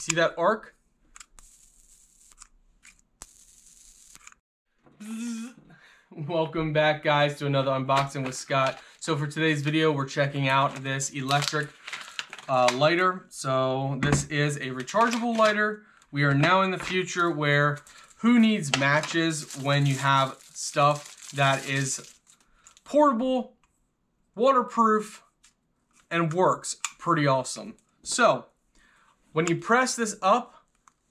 see that arc? Welcome back, guys, to another Unboxing with Scott. So for today's video, we're checking out this electric lighter. So this is a rechargeable lighter. We are now in the future where who needs matches when you have stuff that is portable, waterproof, and works pretty awesome. So when you press this up,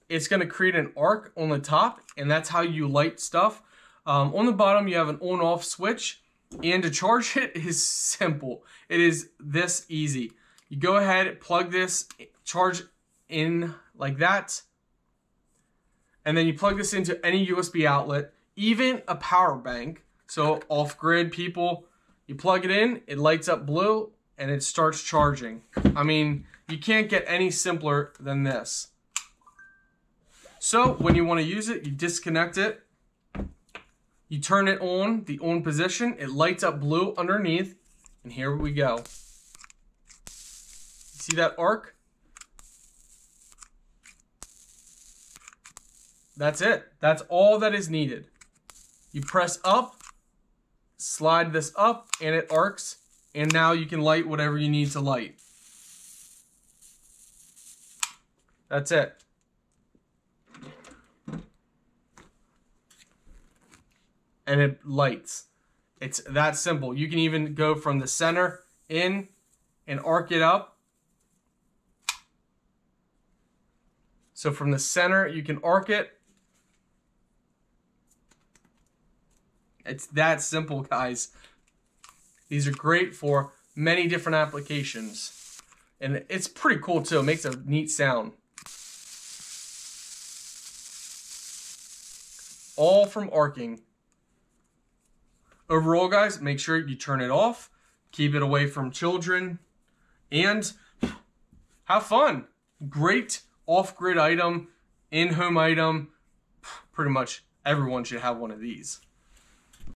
it's going to create an arc on the top, and that's how you light stuff. On the bottom, you have an on-off switch, and to charge it is simple. It is this easy. You go ahead, plug this, charge in like that, and then you plug this into any USB outlet, even a power bank. So off-grid people, you plug it in, it lights up blue, and it starts charging. I mean, you can't get any simpler than this. So when you want to use it, you disconnect it. You turn it on, the on position, it lights up blue underneath, and here we go. See that arc? That's it. That's all that is needed. You press up, slide this up, and it arcs, and now you can light whatever you need to light. That's it. And it lights. It's that simple. You can even go from the center in and arc it up. So from the center, you can arc it. It's that simple, guys. These are great for many different applications. And it's pretty cool too. It makes a neat sound. All from arcing. Overall, guys, make sure you turn it off, keep it away from children, and have fun. Great off-grid item, in-home item. Pretty much everyone should have one of these.